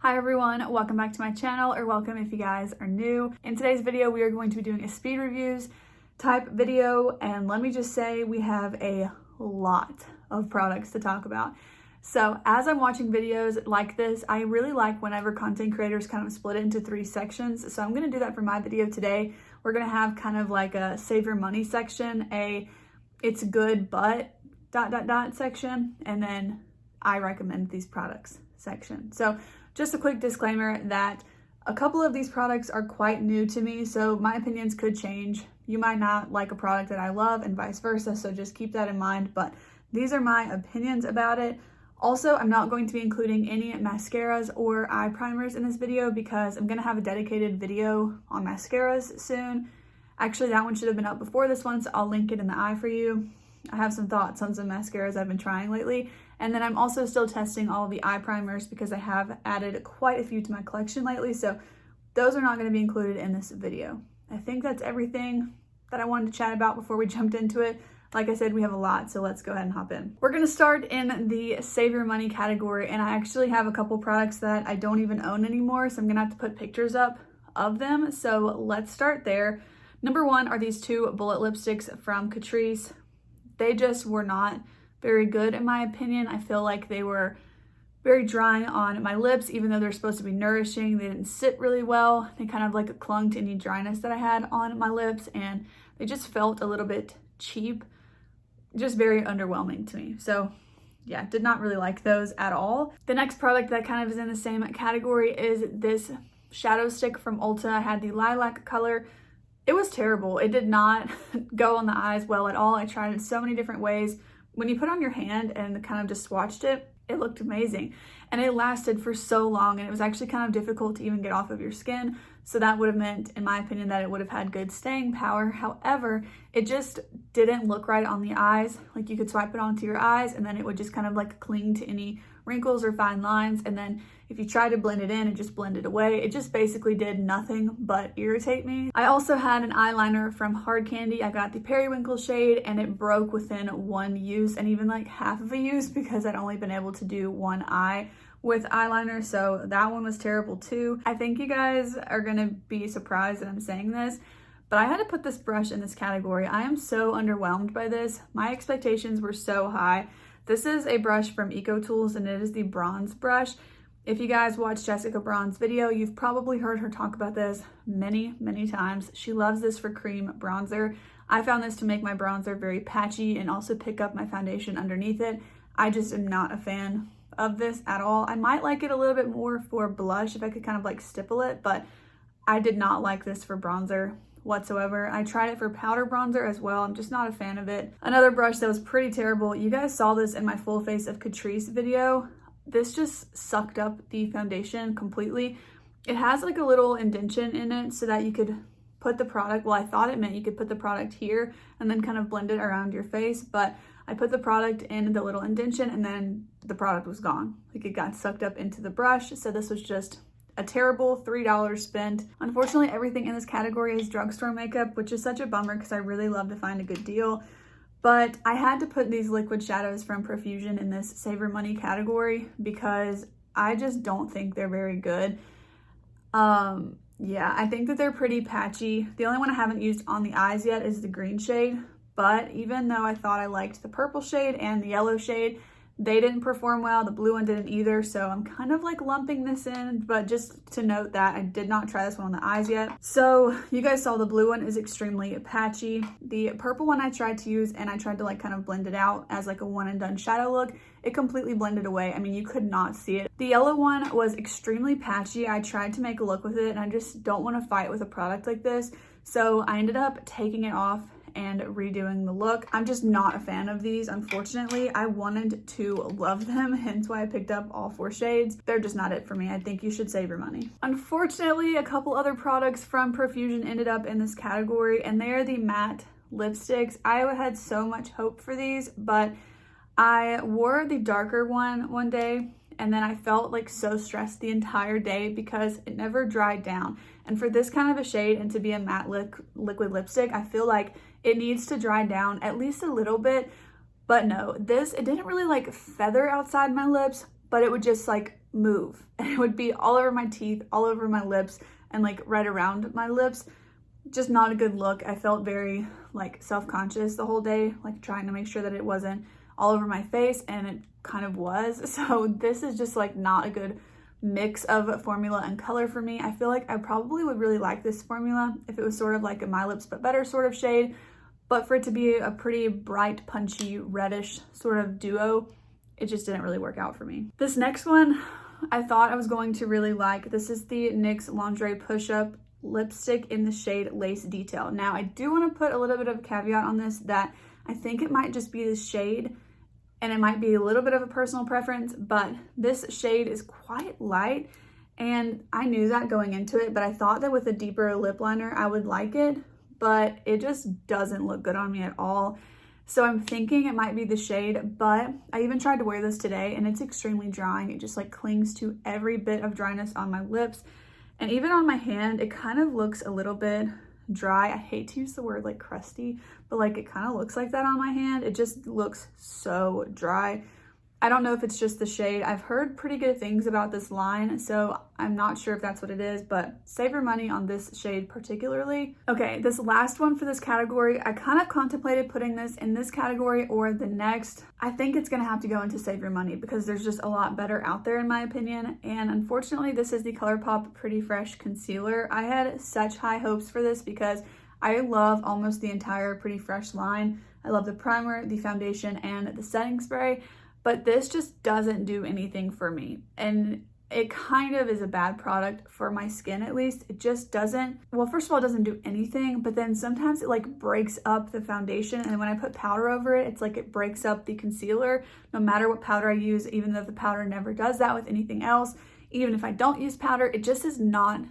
Hi everyone, welcome back to my channel, or welcome if you guys are new. In today's video, we are going to be doing a speed reviews type video, and let me just say we have a lot of products to talk about. So as I'm watching videos like this, I really like whenever content creators kind of split it into 3 sections. So I'm gonna do that for my video today. We're gonna have kind of like a save your money section, a it's good but ... section, and then I recommend these products section. So just a quick disclaimer that a couple of these products are quite new to me, so my opinions could change. You might not like a product that I love and vice versa, so just keep that in mind, but these are my opinions about it. Also, I'm not going to be including any mascaras or eye primers in this video because I'm going to have a dedicated video on mascaras soon. Actually, that one should have been up before this one, so I'll link it in the eye for you. I have some thoughts on some mascaras I've been trying lately. And then I'm also still testing all of the eye primers because I have added quite a few to my collection lately. So those are not going to be included in this video. I think that's everything that I wanted to chat about before we jumped into it. Like I said, we have a lot, so let's go ahead and hop in. We're going to start in the save your money category, and I actually have a couple products that I don't even own anymore, so I'm going to have to put pictures up of them. So let's start there. Number one are these 2 bullet lipsticks from Catrice. They just were not very good in my opinion. I feel like they were very dry on my lips, even though they're supposed to be nourishing. They didn't sit really well. They kind of like clung to any dryness that I had on my lips, and they just felt a little bit cheap, just very underwhelming to me. So yeah, did not really like those at all. The next product that kind of is in the same category is this shadow stick from Ulta. I had the lilac color. It was terrible. It did not go on the eyes well at all. I tried it so many different ways. When you put on your hand and kind of just swatched it, it looked amazing. And it lasted for so long, and it was actually kind of difficult to even get off of your skin. So that would have meant, in my opinion, that it would have had good staying power. However, it just didn't look right on the eyes. Like you could swipe it onto your eyes and then it would just kind of like cling to any wrinkles or fine lines. And then if you try to blend it in, it just blended away. It just basically did nothing but irritate me. I also had an eyeliner from Hard Candy. I got the Periwinkle shade, and it broke within 1 use, and even like half of a use, because I'd only been able to do one eye with eyeliner. So that one was terrible too. I think you guys are gonna be surprised that I'm saying this, but I had to put this brush in this category. I am so underwhelmed by this. My expectations were so high. This is a brush from Eco Tools, and it is the bronze brush. If you guys watched Jessica Braun's video, you've probably heard her talk about this many, many times. She loves this for cream bronzer. I found this to make my bronzer very patchy and also pick up my foundation underneath it. I just am not a fan of this at all. I might like it a little bit more for blush if I could kind of like stipple it, but I did not like this for bronzer whatsoever. I tried it for powder bronzer as well. I'm just not a fan of it. Another brush that was pretty terrible. You guys saw this in my full face of Catrice video. This just sucked up the foundation completely. It has like a little indentation in it so that you could put the product, well, I thought it meant you could put the product here and then kind of blend it around your face, but I put the product in the little indentation and then the product was gone. Like it got sucked up into the brush. So this was just a terrible $3 spent. Unfortunately, everything in this category is drugstore makeup, which is such a bummer because I really love to find a good deal. But I had to put these liquid shadows from Profusion in this save your money category because I just don't think they're very good. Yeah, I think that they're pretty patchy. The only one I haven't used on the eyes yet is the green shade, but even though I thought I liked the purple shade and the yellow shade, they didn't perform well. The blue one didn't either, so I'm kind of like lumping this in, but just to note that I did not try this one on the eyes yet. So you guys saw the blue one is extremely patchy. The purple one I tried to use, and I tried to like kind of blend it out as like a one and done shadow look. It completely blended away. I mean, you could not see it. The yellow one was extremely patchy. I tried to make a look with it, and I just don't want to fight with a product like this. So I ended up taking it off and redoing the look. I'm just not a fan of these, unfortunately. I wanted to love them, hence why I picked up all 4 shades. They're just not it for me. I think you should save your money. Unfortunately, a couple other products from Profusion ended up in this category, and they are the matte lipsticks. I had so much hope for these, but I wore the darker one day, and then I felt like so stressed the entire day because it never dried down. And for this kind of a shade and to be a matte liquid lipstick, I feel like it needs to dry down at least a little bit. But no, it didn't really like feather outside my lips, but it would just like move and it would be all over my teeth, all over my lips, and like right around my lips. Just not a good look. I felt very like self-conscious the whole day, like trying to make sure that it wasn't all over my face, and it kind of was. So this is just like not a good mix of formula and color for me. I feel like I probably would really like this formula if it was sort of like a My Lips But Better sort of shade, but for it to be a pretty bright, punchy, reddish sort of duo, it just didn't really work out for me. This next one, I thought I was going to really like. This is the NYX Lingerie Push-Up Lipstick in the shade Lace Detail. Now, I do want to put a little bit of a caveat on this, that I think it might just be the shade, and it might be a little bit of a personal preference, but this shade is quite light, and I knew that going into it, but I thought that with a deeper lip liner, I would like it, but it just doesn't look good on me at all. So I'm thinking it might be the shade, but I even tried to wear this today, and it's extremely drying. It just like clings to every bit of dryness on my lips, and even on my hand, it kind of looks a little bit dry. I hate to use the word like crusty, but like it kind of looks like that on my hand. It just looks so dry. I don't know if it's just the shade. I've heard pretty good things about this line, so I'm not sure if that's what it is, but save your money on this shade particularly. Okay, this last one for this category, I kind of contemplated putting this in this category or the next. I think it's gonna have to go into save your money because there's just a lot better out there in my opinion, and unfortunately this is the Colourpop Pretty Fresh Concealer. I had such high hopes for this because I love almost the entire Pretty Fresh line. I love the primer, the foundation, and the setting spray. But this just doesn't do anything for me. And it kind of is a bad product for my skin, at least. It just doesn't, well, first of all, it doesn't do anything, but then sometimes it like breaks up the foundation. And when I put powder over it, it's like it breaks up the concealer, no matter what powder I use, even though the powder never does that with anything else. Even if I don't use powder, it just is not,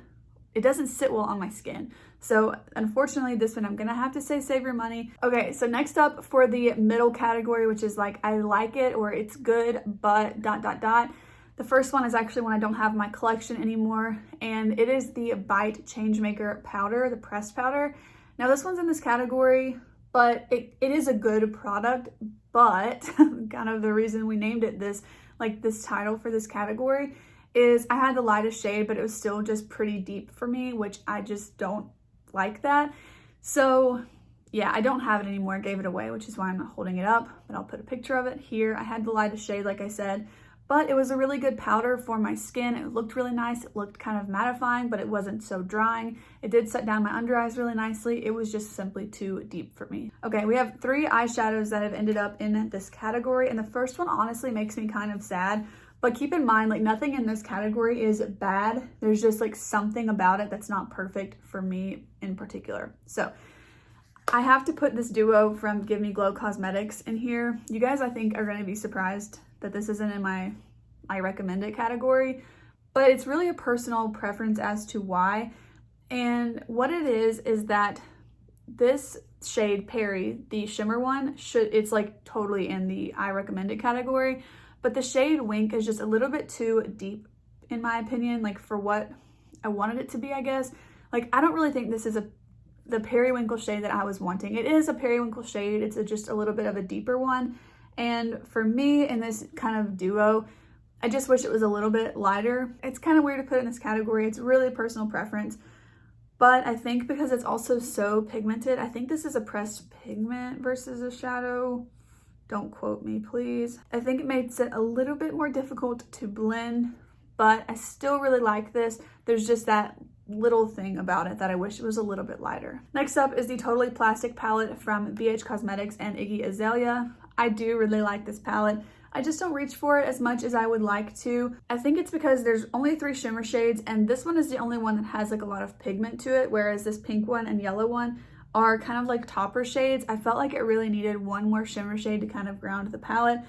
it doesn't sit well on my skin. So unfortunately, this one I'm gonna have to say save your money. Okay, so next up for the middle category, which is like I like it or it's good, but ... The first one is actually one I don't have in my collection anymore, and it is the Bite Changemaker powder, the pressed powder. Now this one's in this category, but it is a good product, but kind of the reason we named it this, like this title for this category, is I had the lightest shade, but it was still just pretty deep for me, which I just don't like that. So yeah, I don't have it anymore. I gave it away, which is why I'm not holding it up, but I'll put a picture of it here. I had the lightest shade, like I said, but it was a really good powder for my skin. It looked really nice. It looked kind of mattifying, but it wasn't so drying. It did set down my under eyes really nicely. It was just simply too deep for me. Okay, we have 3 eyeshadows that have ended up in this category, and the first one honestly makes me kind of sad. But keep in mind, like nothing in this category is bad. There's just like something about it that's not perfect for me in particular. So I have to put this duo from Give Me Glow Cosmetics in here. You guys, I think, are going to be surprised that this isn't in my I recommend it category, but it's really a personal preference as to why. And what it is that this shade Perry, the shimmer one, it's like totally in the I recommend it category. But the shade Wink is just a little bit too deep, in my opinion, like for what I wanted it to be, I guess. Like, I don't really think this is the periwinkle shade that I was wanting. It is a periwinkle shade. It's just a little bit of a deeper one. And for me, in this kind of duo, I just wish it was a little bit lighter. It's kind of weird to put it in this category. It's really a personal preference. But I think because it's also so pigmented, I think this is a pressed pigment versus a shadow. Don't quote me, please. I think it makes it a little bit more difficult to blend, but I still really like this. There's just that little thing about it that I wish it was a little bit lighter. Next up is the Totally Plastic palette from BH Cosmetics and Iggy Azalea. I do really like this palette. I just don't reach for it as much as I would like to. I think it's because there's only 3 shimmer shades, and this one is the only one that has like a lot of pigment to it, whereas this pink one and yellow one are kind of like topper shades. I felt like it really needed one more shimmer shade to kind of ground the palette.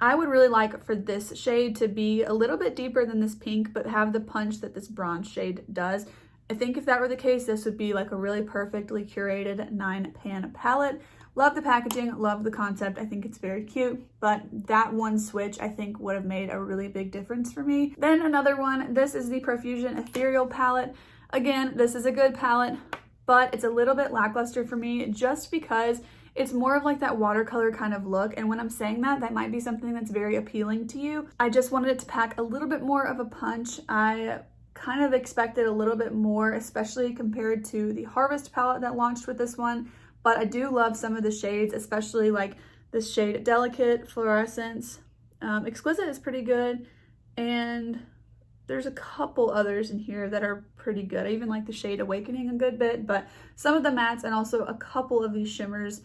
I would really like for this shade to be a little bit deeper than this pink, but have the punch that this bronze shade does. I think if that were the case, this would be like a really perfectly curated 9-pan palette. Love the packaging, love the concept. I think it's very cute, but that one switch I think would have made a really big difference for me. Then another one, this is the Profusion Ethereal palette. Again, this is a good palette, but it's a little bit lackluster for me just because It's more of like that watercolor kind of look, and when I'm saying that, that might be something that's very appealing to you. I just wanted it to pack a little bit more of a punch. I kind of expected a little bit more, especially compared to the Harvest palette that launched with this one, but I do love some of the shades, especially like this shade Delicate Fluorescence. Exquisite is pretty good, and there's a couple others in here that are pretty good. I even like the shade Awakening a good bit, but some of the mattes and also a couple of these shimmers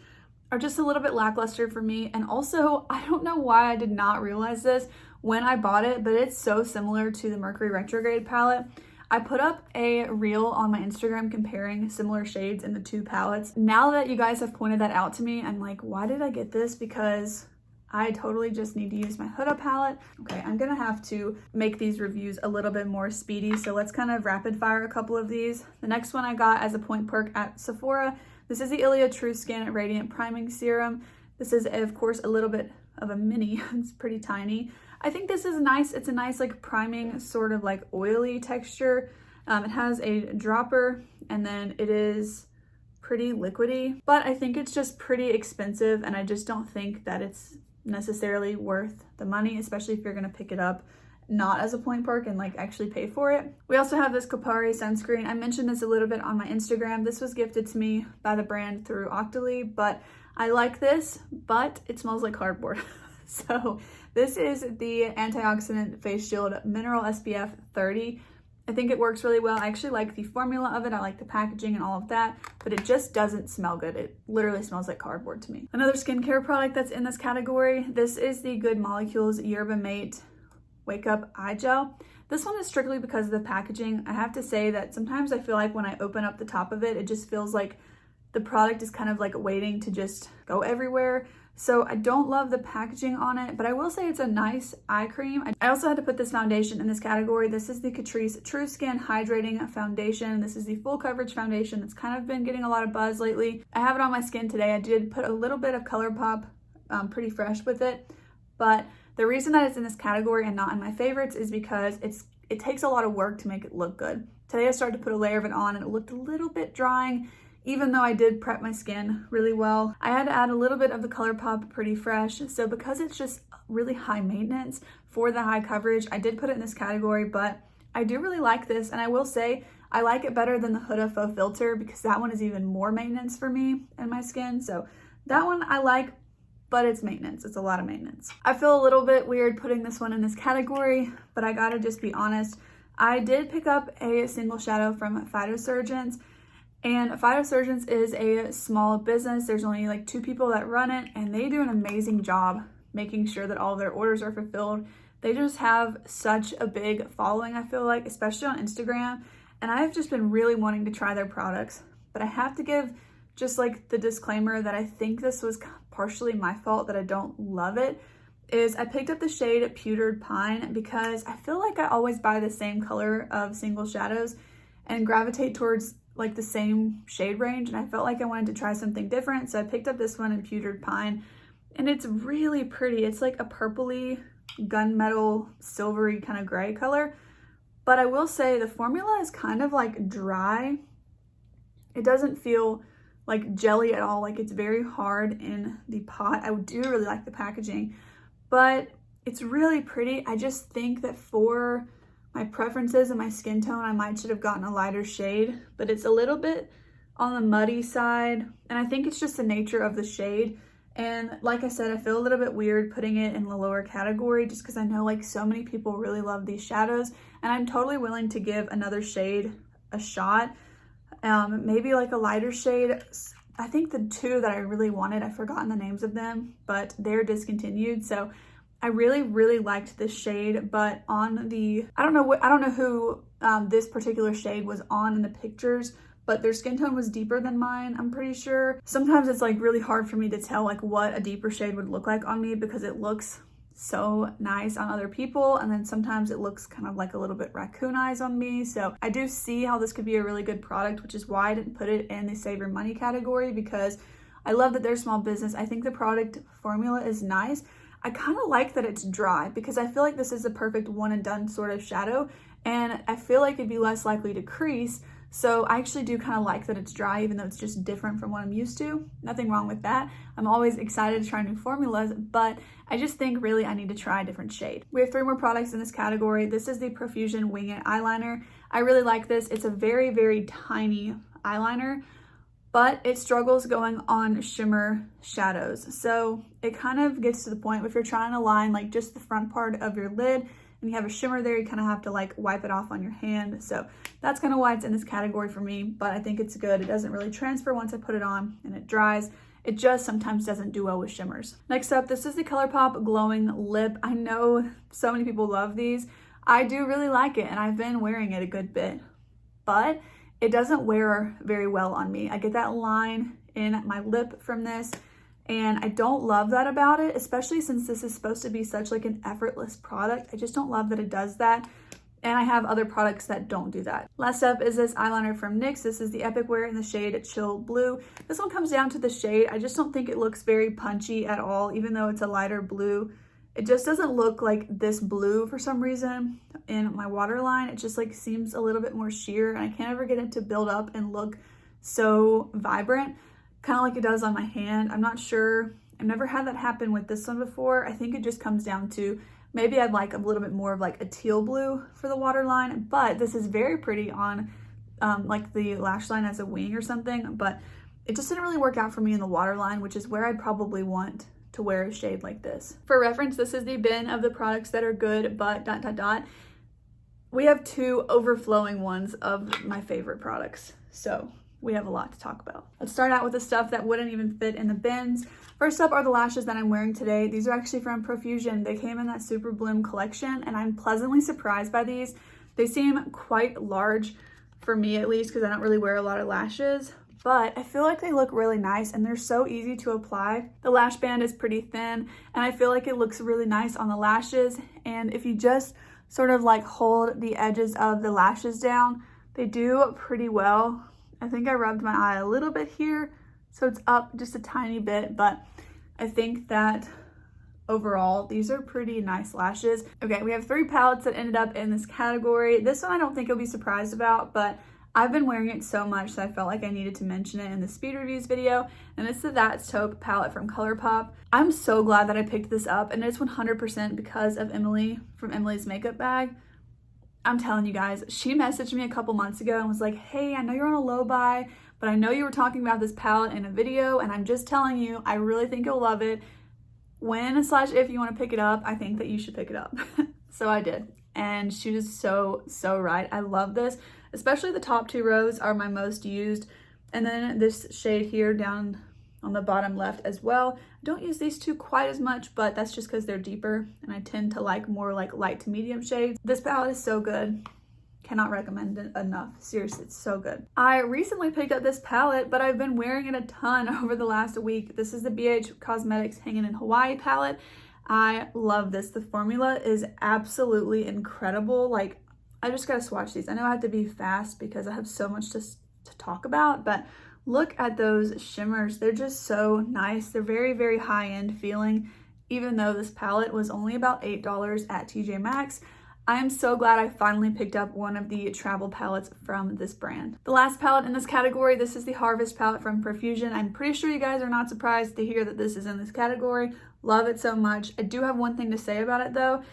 are just a little bit lackluster for me. And also, I don't know why I did not realize this when I bought it, but it's so similar to the Mercury Retrograde palette. I put up a reel on my Instagram comparing similar shades in the two palettes. Now that you guys have pointed that out to me, I'm like, why did I get this? Because I totally just need to use my Huda palette. Okay, I'm gonna have to make these reviews a little bit more speedy, so let's kind of rapid fire a couple of these. The next one I got as a point perk at Sephora. This is the Ilia True Skin Radiant Priming Serum. This is, of course, a little bit of a mini. It's pretty tiny. I think this is nice. It's a nice like priming, sort of like oily texture. It has a dropper, and then it is pretty liquidy, but I think it's just pretty expensive, and I just don't think that it's necessarily worth the money, especially if you're gonna pick it up not as a point perk and like actually pay for it. We also have this Kopari sunscreen. I mentioned this a little bit on my Instagram. This was gifted to me by the brand through Octoly, but I like this, but it smells like cardboard. So this is the Antioxidant Face Shield Mineral SPF 30. I think it works really well. I actually like the formula of it. I like the packaging and all of that, but it just doesn't smell good. It literally smells like cardboard to me. Another skincare product that's in this category, this is the Good Molecules Yerba Mate Wake Up Eye Gel. This one is strictly because of the packaging. I have to say that sometimes I feel like when I open up the top of it, it just feels like the product is kind of like waiting to just go everywhere. So I don't love the packaging on it, but I will say it's a nice eye cream. I also had to put this foundation in this category. This is the Catrice True Skin Hydrating Foundation. This is the full coverage foundation that's kind of been getting a lot of buzz lately. I have it on my skin today. I did put a little bit of Colourpop Pretty Fresh with it, but the reason that it's in this category and not in my favorites is because it takes a lot of work to make it look good. Today I started to put a layer of it on and it looked a little bit drying, even though I did prep my skin really well. I had to add a little bit of the Colourpop Pretty Fresh. So because it's just really high maintenance for the high coverage, I did put it in this category, but I do really like this. And I will say, I like it better than the Huda Faux Filter because that one is even more maintenance for me and my skin. So that one I like, but it's maintenance. It's a lot of maintenance. I feel a little bit weird putting this one in this category, but I gotta just be honest. I did pick up a single shadow from Phytosurgeons, and Phytosurgeons is a small business. There's only like 2 people that run it, and they do an amazing job making sure that all of their orders are fulfilled. They just have such a big following, I feel like, especially on Instagram. And I've just been really wanting to try their products, but I have to give just like the disclaimer that I think this was partially my fault that I don't love it, is I picked up the shade Pewtered Pine because I feel like I always buy the same color of single shadows and gravitate towards like the same shade range, and I felt like I wanted to try something different, so I picked up this one in Pewtered Pine, and it's really pretty. It's like a purpley, gunmetal, silvery kind of gray color, but I will say the formula is kind of like dry. It doesn't feel like jelly at all. Like, it's very hard in the pot. I do really like the packaging, but it's really pretty. I just think that for my preferences and my skin tone, I might should have gotten a lighter shade, but it's a little bit on the muddy side, and I think it's just the nature of the shade. And like I said, I feel a little bit weird putting it in the lower category just because I know like so many people really love these shadows, and I'm totally willing to give another shade a shot. Maybe like a lighter shade. I think the 2 that I really wanted, I've forgotten the names of them, but they're discontinued. So I really liked this shade, but on the, I don't know who this particular shade was on in the pictures, but their skin tone was deeper than mine, I'm pretty sure. Sometimes it's like really hard for me to tell like what a deeper shade would look like on me because it looks so nice on other people, and then sometimes it looks kind of like a little bit raccoon eyes on me. So I do see how this could be a really good product, which is why I didn't put it in the save your money category, because I love that they're a small business. I think the product formula is nice. I kind of like that it's dry because I feel like this is the perfect one and done sort of shadow, and I feel like it'd be less likely to crease. So I actually do kind of like that it's dry, even though it's just different from what I'm used to. Nothing wrong with that. I'm always excited to try new formulas, but I just think really I need to try a different shade. We have 3 more products in this category. This is the Profusion Wing It Eyeliner. I really like this. It's a very, very tiny eyeliner, but it struggles going on shimmer shadows. So it kind of gets to the point if you're trying to line like just the front part of your lid and you have a shimmer there, you kind of have to like wipe it off on your hand. So that's kind of why it's in this category for me, but I think it's good. It doesn't really transfer once I put it on and it dries. It just sometimes doesn't do well with shimmers. Next up, this is the Colourpop Glowing Lip. I know so many people love these. I do really like it and I've been wearing it a good bit, but it doesn't wear very well on me. I get that line in my lip from this and I don't love that about it, especially since this is supposed to be such like an effortless product. I just don't love that it does that. And I have other products that don't do that. Last up is this eyeliner from NYX. This is the Epic Wear in the shade Chill Blue. This one comes down to the shade. I just don't think it looks very punchy at all, even though it's a lighter blue. It just doesn't look like this blue for some reason in my waterline. It just like seems a little bit more sheer and I can't ever get it to build up and look so vibrant, kind of like it does on my hand. I'm not sure. I've never had that happen with this one before. I think it just comes down to maybe I'd like a little bit more of like a teal blue for the waterline, but this is very pretty on like the lash line as a wing or something, but it just didn't really work out for me in the waterline, which is where I'd probably want to wear a shade like this. For reference, this is the bin of the products that are good, but ... We have 2 overflowing ones of my favorite products, so we have a lot to talk about. Let's start out with the stuff that wouldn't even fit in the bins. First up are the lashes that I'm wearing today. These are actually from Profusion. They came in that Super Bloom collection and I'm pleasantly surprised by these. They seem quite large for me at least because I don't really wear a lot of lashes, but I feel like they look really nice and they're so easy to apply. The lash band is pretty thin and I feel like it looks really nice on the lashes. And if you just sort of like hold the edges of the lashes down, they do pretty well. I think I rubbed my eye a little bit here, so it's up just a tiny bit, but I think that overall, these are pretty nice lashes. Okay, we have 3 palettes that ended up in this category. This one I don't think you'll be surprised about, but I've been wearing it so much that I felt like I needed to mention it in the speed reviews video, and it's the That's Taupe palette from Colourpop. I'm so glad that I picked this up, and it's 100% because of Emily from Emily's Makeup Bag. I'm telling you guys, she messaged me a couple months ago and was like, hey, I know you're on a low buy, but I know you were talking about this palette in a video, and I'm just telling you, I really think you'll love it. When/if you want to pick it up, I think that you should pick it up. So I did, and she was so right. I love this, especially the top 2 rows are my most used, and then this shade here down on the bottom left as well. I don't use these 2 quite as much, but that's just because they're deeper and I tend to like more like light to medium shades. This palette is so good. Cannot recommend it enough. Seriously, it's so good. I recently picked up this palette, but I've been wearing it a ton over the last week. This is the BH Cosmetics Hanging in Hawaii palette. I love this. The formula is absolutely incredible. Like, I just gotta swatch these. I know I have to be fast because I have so much to talk about, but look at those shimmers. They're just so nice. They're very, very high-end feeling, even though this palette was only about $8 at TJ Maxx. I am so glad I finally picked up one of the travel palettes from this brand. The last palette in this category, this is the Harvest palette from Profusion. I'm pretty sure you guys are not surprised to hear that this is in this category. Love it so much. I do have one thing to say about it though.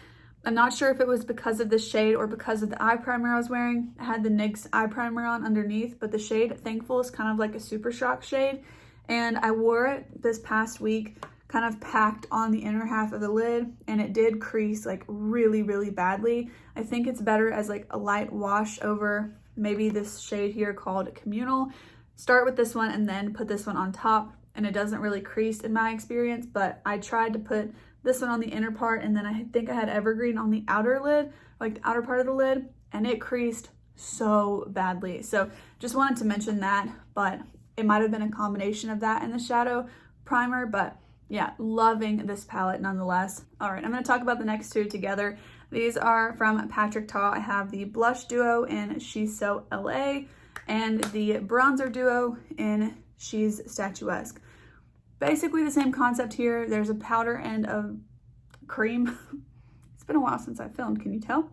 I'm not sure if it was because of the shade or because of the eye primer I was wearing. I had the NYX eye primer on underneath, but the shade Thankful is kind of like a super shock shade. And I wore it this past week, kind of packed on the inner half of the lid, and it did crease like really, really badly. I think it's better as like a light wash over maybe this shade here called Communal. Start with this one and then put this one on top, and it doesn't really crease in my experience, but I tried to put this one on the inner part, and then I think I had Evergreen on the outer lid, like the outer part of the lid, and it creased so badly. So just wanted to mention that, but it might have been a combination of that and the shadow primer, but yeah, loving this palette nonetheless. All right, I'm gonna talk about the next 2 together. These are from Patrick Ta. I have the Blush Duo in She's So LA and the Bronzer Duo in She's Statuesque. Basically the same concept here. There's a powder and a cream. It's been a while since I filmed, can you tell?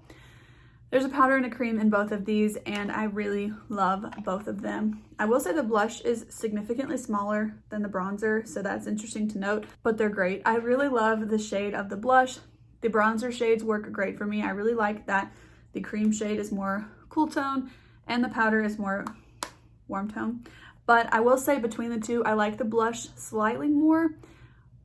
There's a powder and a cream in both of these, and I really love both of them. I will say the blush is significantly smaller than the bronzer, so that's interesting to note, but they're great. I really love the shade of the blush. The bronzer shades work great for me. I really like that the cream shade is more cool tone and the powder is more warm tone. But I will say between the two, I like the blush slightly more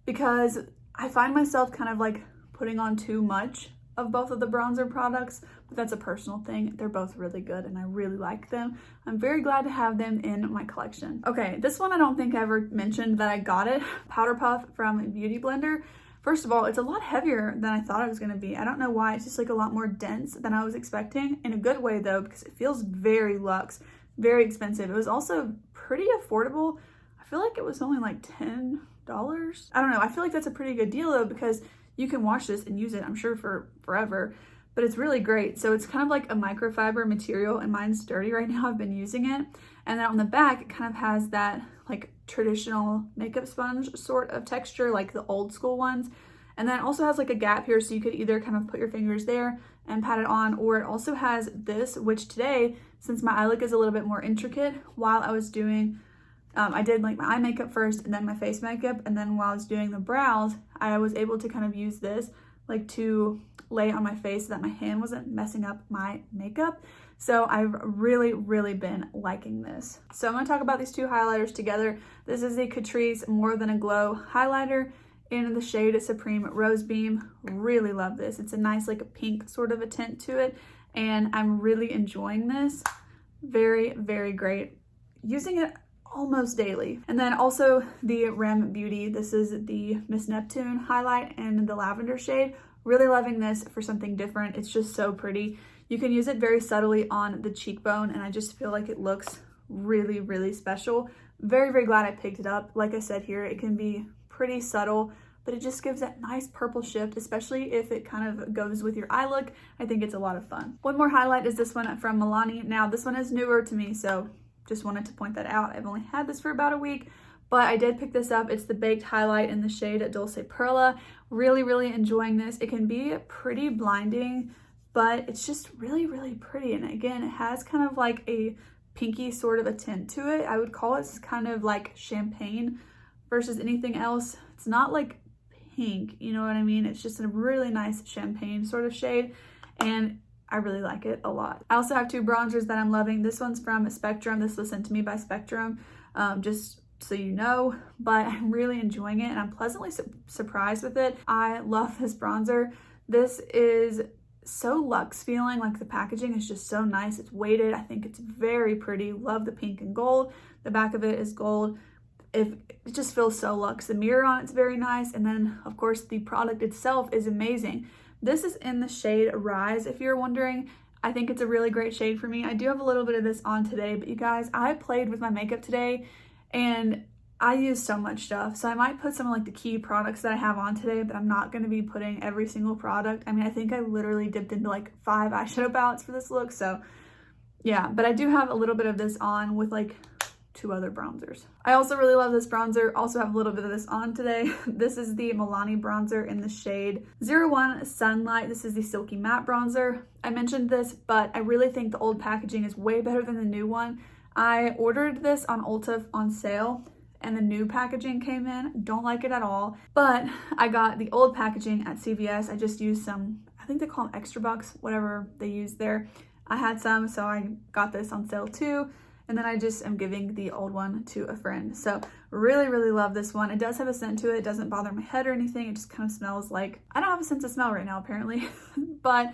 because I find myself kind of like putting on too much of both of the bronzer products, but that's a personal thing. They're both really good and I really like them. I'm very glad to have them in my collection. Okay, this one I don't think I ever mentioned that I got it. Powder Puff from Beauty Blender. First of all, it's a lot heavier than I thought it was gonna be. I don't know why, it's just like a lot more dense than I was expecting. In a good way though, because it feels very luxe, very expensive. It was also pretty affordable. I feel like it was only like $10. I don't know, I feel like that's a pretty good deal though, because you can wash this and use it, I'm sure, for forever, but it's really great. So it's kind of like a microfiber material and mine's dirty right now. I've been using it. And then on the back, it kind of has that like traditional makeup sponge sort of texture, like the old school ones. And then it also has like a gap here, so you could either kind of put your fingers there and pat it on, or it also has this, which today, since my eye look is a little bit more intricate, while I was doing I did like my eye makeup first and then my face makeup, and then while I was doing the brows, I was able to kind of use this like to lay on my face so that my hand wasn't messing up my makeup. So I've really been liking this. So I'm gonna talk about these two highlighters together. This is the Catrice More Than a Glow highlighter in the shade Supreme Rose Beam. Really love this. It's a nice like a pink sort of a tint to it, and I'm really enjoying this. Very great. Using it almost daily. And then also the Rem Beauty. This is the Miss Neptune highlight in the lavender shade. Really loving this for something different. It's just so pretty. You can use it very subtly on the cheekbone, and I just feel like it looks really special. Very glad I picked it up. Like I said here, it can be pretty subtle, but it just gives that nice purple shift, especially if it kind of goes with your eye look. I think it's a lot of fun. One more highlight is this one from Milani. Now this one is newer to me, so just wanted to point that out. I've only had this for about a week, but I did pick this up. It's the Baked Highlight in the shade Dulce Pearla. Really enjoying this. It can be pretty blinding, but it's just really pretty. And again, it has kind of like a pinky sort of a tint to it. I would call it kind of like champagne versus anything else. It's not like pink, you know what I mean? It's just a really nice champagne sort of shade, and I really like it a lot. I also have two bronzers that I'm loving. This one's from Spectrum. This was sent to me by Spectrum, just so you know, but I'm really enjoying it and I'm pleasantly surprised with it. I love this bronzer. This is so luxe feeling, like the packaging is just so nice. It's weighted. I think it's very pretty. Love the pink and gold. The back of it is gold. It just feels so luxe. The mirror on it's very nice, and then of course the product itself is amazing. This is in the shade Rise, if you're wondering. I think it's a really great shade for me. I do have a little bit of this on today, but you guys, I played with my makeup today and I use so much stuff. So I might put some of like the key products that I have on today, but I'm not going to be putting every single product. I mean, I think I literally dipped into like 5 eyeshadow palettes for this look. So yeah, but I do have a little bit of this on with like 2 other bronzers. I also really love this bronzer. Also have a little bit of this on today. This is the Milani bronzer in the shade 01 Sunlight. This is the Silky Matte bronzer. I mentioned this, but I really think the old packaging is way better than the new one. I ordered this on Ulta on sale, and the new packaging came in. Don't like it at all, but I got the old packaging at CVS. I just used some, I think they call them extra bucks, whatever they use there. I had some, so I got this on sale too. And then I just am giving the old one to a friend. So really love this one. It does have a scent to it. It doesn't bother my head or anything. It just kind of smells like, I don't have a sense of smell right now apparently, but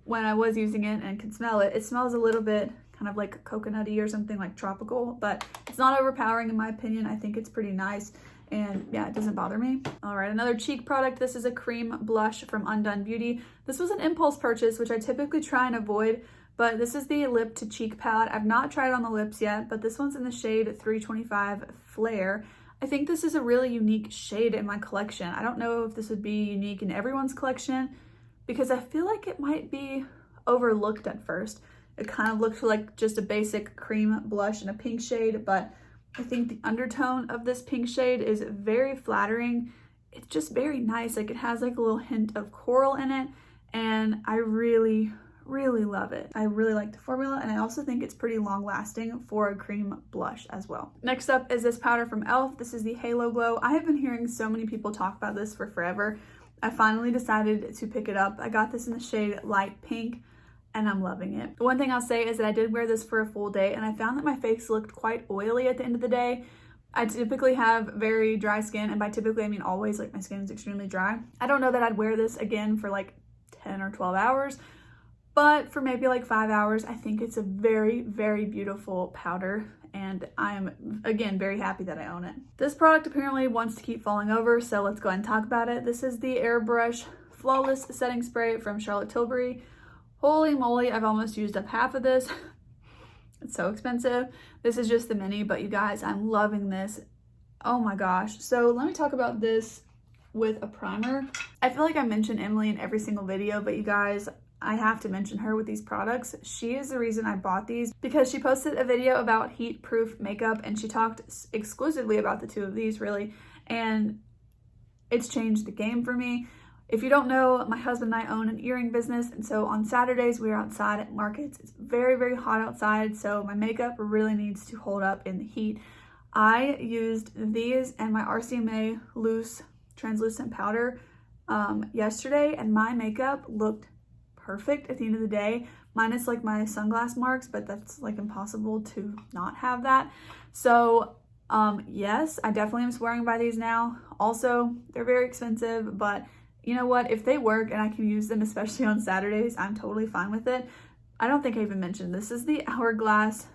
when I was using it and could smell it, it smells a little bit kind of like coconutty or something, like tropical, but it's not overpowering in my opinion. I think it's pretty nice. And yeah, it doesn't bother me. All right, another cheek product. This is a cream blush from Undone Beauty. This was an impulse purchase, which I typically try and avoid, but this is the lip to cheek palette. I've not tried it on the lips yet, but this one's in the shade 325 Flare. I think this is a really unique shade in my collection. I don't know if this would be unique in everyone's collection because I feel like it might be overlooked at first. It kind of looks like just a basic cream blush in a pink shade, but I think the undertone of this pink shade is very flattering. It's just very nice. Like it has like a little hint of coral in it, and I really Really love it. I really like the formula, and I also think it's pretty long lasting for a cream blush as well. Next up is this powder from e.l.f. This is the Halo Glow. I have been hearing so many people talk about this for forever. I finally decided to pick it up. I got this in the shade Light Pink, and I'm loving it. The one thing I'll say is that I did wear this for a full day, and I found that my face looked quite oily at the end of the day. I typically have very dry skin, and by typically I mean always, like my skin is extremely dry. I don't know that I'd wear this again for like 10 or 12 hours, but for maybe like 5 hours, I think it's a very, very beautiful powder, and I'm, again, very happy that I own it. This product apparently wants to keep falling over, so let's go ahead and talk about it. This is the Airbrush Flawless Setting Spray from Charlotte Tilbury. Holy moly, I've almost used up half of this. It's so expensive. This is just the mini, but you guys, I'm loving this. Oh my gosh. So let me talk about this with a primer. I feel like I mention Emily in every single video, but you guys, I have to mention her with these products. She is the reason I bought these, because she posted a video about heat-proof makeup, and she talked exclusively about the two of these, really, and it's changed the game for me. If you don't know, my husband and I own an earring business, and so on Saturdays we are outside at markets. It's very, very hot outside, so my makeup really needs to hold up in the heat. I used these and my RCMA loose translucent powder yesterday, and my makeup looked perfect at the end of the day, minus like my sunglass marks, but that's like impossible to not have that. So yes, I definitely am swearing by these now. Also, they're very expensive, but you know what? If they work and I can use them, especially on Saturdays, I'm totally fine with it. I don't think I even mentioned this is the Hourglass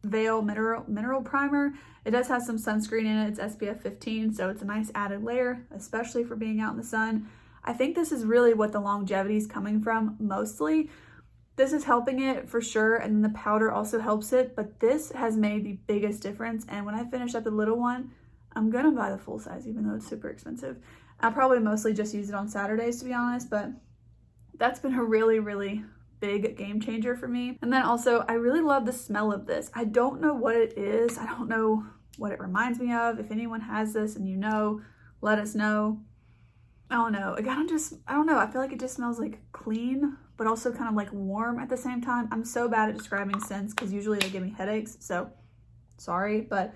Veil Mineral Primer. It does have some sunscreen in it. It's SPF 15, so it's a nice added layer, especially for being out in the sun. I think this is really what the longevity is coming from mostly. This is helping it for sure, and the powder also helps it, but this has made the biggest difference. And when I finish up the little one, I'm gonna buy the full size, even though it's super expensive. I'll probably mostly just use it on Saturdays, to be honest, but that's been a really, really big game changer for me. And then also, I really love the smell of this. I don't know what it is. I don't know what it reminds me of. If anyone has this and you know, let us know. I don't know. Like, I don't know. I feel like it just smells like clean, but also kind of like warm at the same time. I'm so bad at describing scents because usually they give me headaches, so sorry, but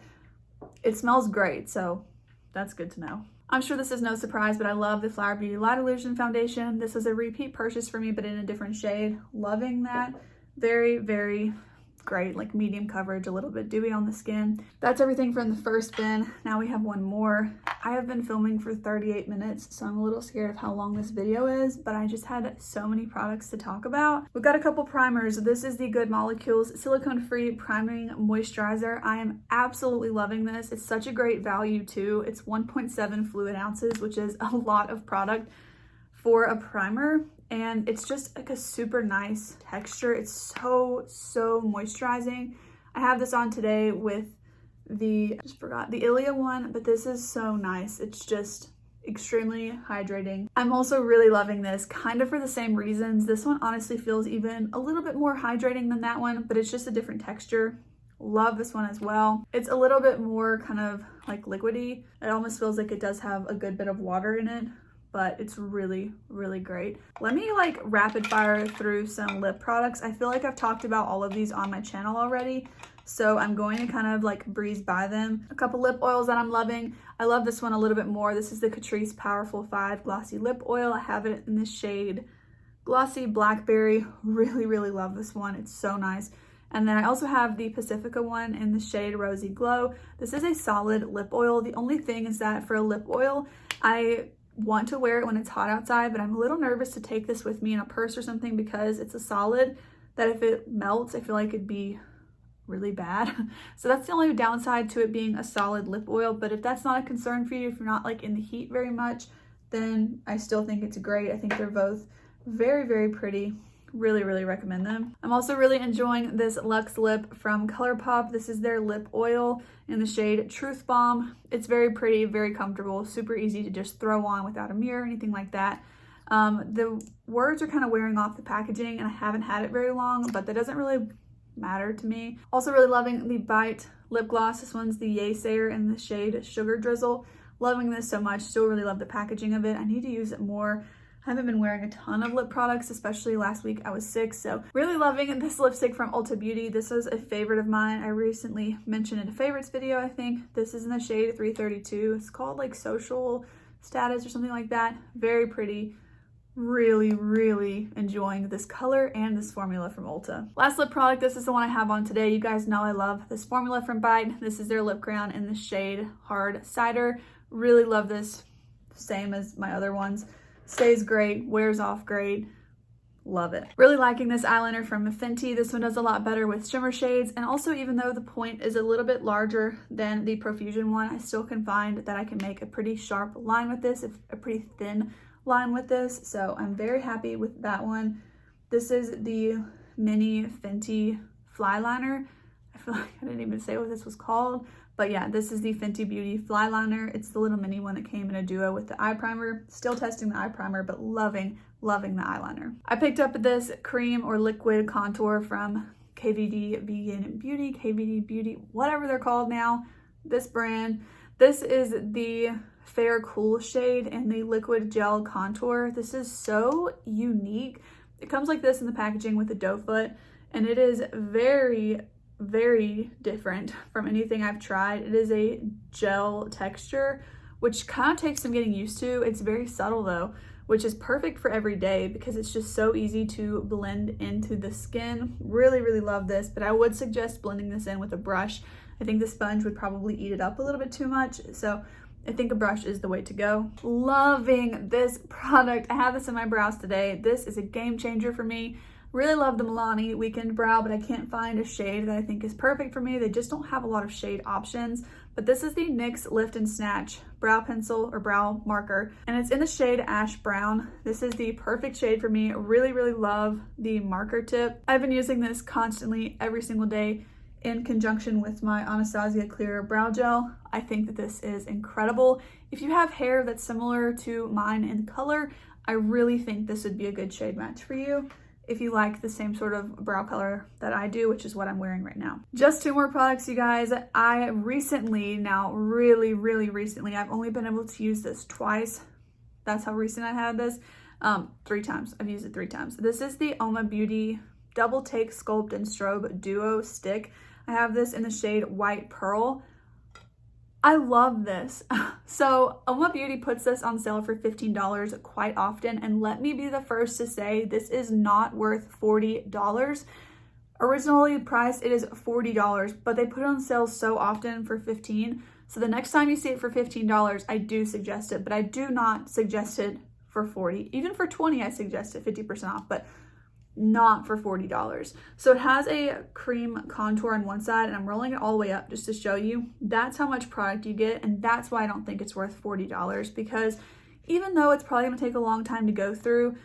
it smells great, so that's good to know. I'm sure this is no surprise, but I love the Flower Beauty Light Illusion Foundation. This is a repeat purchase for me, but in a different shade. Loving that. Very, very great, like medium coverage, a little bit dewy on the skin. That's everything from the first bin. Now we have one more. I have been filming for 38 minutes, so I'm a little scared of how long this video is, but I just had so many products to talk about. We've got a couple primers. This is the Good Molecules Silicone-Free Priming Moisturizer. I am absolutely loving this. It's such a great value too. It's 1.7 fluid ounces, which is a lot of product for a primer. And it's just like a super nice texture. It's so moisturizing. I have this on today with the Ilia one, but this is so nice. It's just extremely hydrating. I'm also really loving this, kind of for the same reasons. This one honestly feels even a little bit more hydrating than that one, but it's just a different texture. Love this one as well. It's a little bit more kind of like liquidy. It almost feels like it does have a good bit of water in it, but it's really, really great. Let me like rapid fire through some lip products. I feel like I've talked about all of these on my channel already, so I'm going to kind of like breeze by them. A couple lip oils that I'm loving. I love this one a little bit more. This is the Catrice Powerful 5 Glossy Lip Oil. I have it in the shade Glossy Blackberry. Really, really love this one. It's so nice. And then I also have the Pacifica one in the shade Rosy Glow. This is a solid lip oil. The only thing is that for a lip oil, I want to wear it when it's hot outside, but I'm a little nervous to take this with me in a purse or something because it's a solid that if it melts, I feel like it'd be really bad. So that's the only downside to it being a solid lip oil. But if that's not a concern for you, if you're not like in the heat very much, then I still think it's great. I think they're both very, very pretty. Really, really recommend them. I'm also really enjoying this Luxe Lip from Colourpop. This is their lip oil in the shade Truth Bomb. It's very pretty, very comfortable, super easy to just throw on without a mirror or anything like that. The words are kind of wearing off the packaging and I haven't had it very long, but that doesn't really matter to me. Also really loving the Bite lip gloss. This one's the Yay Sayer in the shade Sugar Drizzle. Loving this so much. Still really love the packaging of it. I need to use it more. I haven't been wearing a ton of lip products, especially last week I was sick, so really loving this lipstick from Ulta Beauty. This is a favorite of mine. I recently mentioned in a favorites video, I think. This is in the shade 332. It's called like Social Status or something like that. Very pretty. Really enjoying this color and this formula from Ulta. Last lip product, this is the one I have on today. You guys know I love this formula from Bite. This is their lip crown in the shade Hard Cider. Really love this, same as my other ones. Stays great, wears off great, love it. Really liking this eyeliner from Fenty. This one does a lot better with shimmer shades, and also even though the point is a little bit larger than the Profusion one, I still can find that I can make a pretty sharp line with this, a pretty thin line with this, so I'm very happy with that one. This is the mini Fenty Flyliner. I feel like I didn't even say what this was called, but yeah, this is the Fenty Beauty Flyliner. It's the little mini one that came in a duo with the eye primer. Still testing the eye primer, but loving the eyeliner. I picked up this cream or liquid contour from KVD Vegan Beauty, KVD Beauty, whatever they're called now, this brand. This is the Fair Cool shade in the liquid gel contour. This is so unique. It comes like this in the packaging with a doe foot, and it is very different from anything I've tried. It is a gel texture, which kind of takes some getting used to. It's very subtle though, which is perfect for every day because it's just so easy to blend into the skin. Really love this, but I would suggest blending this in with a brush. I think the sponge would probably eat it up a little bit too much, so I think a brush is the way to go. Loving this product. I have this in my brows today. This is a game changer for me. Really love the Milani Weekend Brow, but I can't find a shade that I think is perfect for me. They just don't have a lot of shade options. But this is the NYX Lift and Snatch brow pencil or brow marker, and it's in the shade Ash Brown. This is the perfect shade for me. Really love the marker tip. I've been using this constantly every single day in conjunction with my Anastasia Clear Brow Gel. I think that this is incredible. If you have hair that's similar to mine in color, I really think this would be a good shade match for you if you like the same sort of brow color that I do, which is what I'm wearing right now. Just 2 more products, you guys. I recently, now really recently, I've only been able to use this twice. That's how recent I had this. 3 times. I've used it 3 times. This is the UOMA Beauty Double Take Sculpt and Strobe Duo Stick. I have this in the shade White Pearl. I love this. So UOMA Beauty puts this on sale for $15 quite often, and let me be the first to say this is not worth $40. Originally priced, it is $40, but they put it on sale so often for $15. So the next time you see it for $15, I do suggest it, but I do not suggest it for $40. Even for $20, I suggest it 50% off, but not for $40. So it has a cream contour on one side, and I'm rolling it all the way up just to show you. That's how much product you get, and that's why I don't think it's worth $40, because even though it's probably gonna take a long time to go through,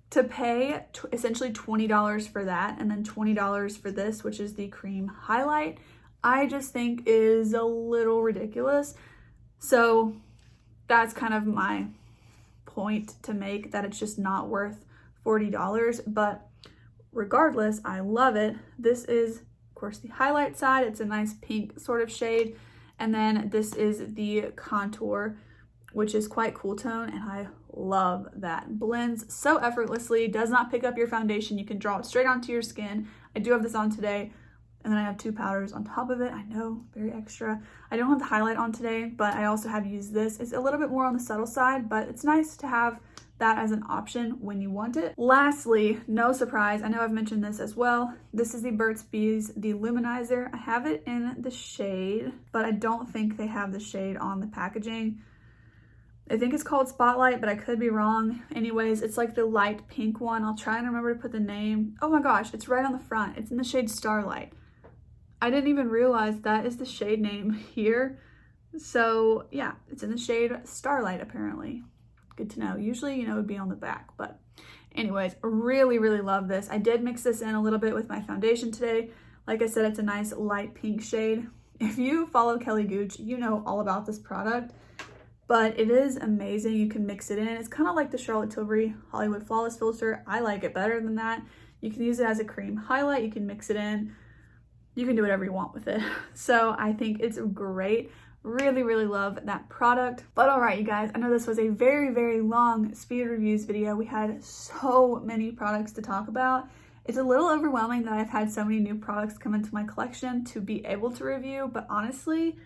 to pay essentially $20 for that and then $20 for this, which is the cream highlight, I just think is a little ridiculous. So that's kind of my point to make, that it's just not worth $40, but regardless, I love it. This is, of course, the highlight side. It's a nice pink sort of shade. And then this is the contour, which is quite cool tone, and I love that. Blends so effortlessly, does not pick up your foundation. You can draw it straight onto your skin. I do have this on today, and then I have 2 powders on top of it. I know, very extra. I don't have the highlight on today, but I also have used this. It's a little bit more on the subtle side, but it's nice to have that as an option when you want it. Lastly, no surprise, I know I've mentioned this as well. This is the Burt's Bees, the Luminizer. I have it in the shade, but I don't think they have the shade on the packaging. I think it's called Spotlight, but I could be wrong. Anyways, it's like the light pink one. I'll try and remember to put the name. Oh my gosh, it's right on the front. It's in the shade Starlight. I didn't even realize that is the shade name here. So yeah, it's in the shade Starlight apparently. Good to know. Usually, you know, it would be on the back, but anyways, really love this. I did mix this in a little bit with my foundation today. Like I said, it's a nice light pink shade. If you follow Kelly Gooch, you know all about this product, but it is amazing. You can mix it in. It's kind of like the Charlotte Tilbury Hollywood Flawless Filter. I like it better than that. You can use it as a cream highlight. You can mix it in. You can do whatever you want with it. So I think it's great. Really, really love that product. But all right, you guys, I know this was a very, very long speed reviews video. We had so many products to talk about. It's a little overwhelming that I've had so many new products come into my collection to be able to review, but honestly,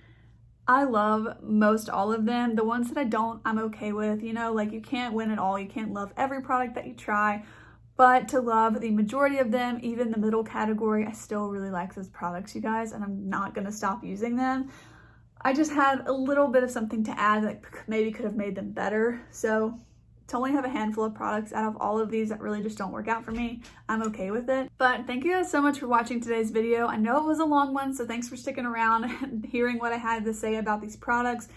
I love most all of them. The ones that I don't, I'm okay with. You know, like, you can't win it all. You can't love every product that you try, but to love the majority of them, even the middle category, I still really like those products, you guys, and I'm not gonna stop using them. I just had a little bit of something to add that maybe could have made them better. So to only have a handful of products out of all of these that really just don't work out for me, I'm okay with it. But thank you guys so much for watching today's video. I know it was a long one, so thanks for sticking around and hearing what I had to say about these products.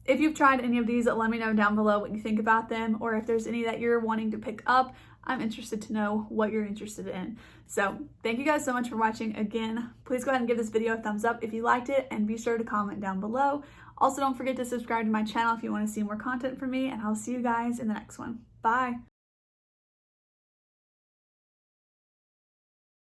If you've tried any of these, let me know down below what you think about them, or if there's any that you're wanting to pick up. I'm interested to know what you're interested in. So thank you guys so much for watching. Again, please go ahead and give this video a thumbs up if you liked it, and be sure to comment down below. Also, don't forget to subscribe to my channel if you want to see more content from me, and I'll see you guys in the next one. Bye.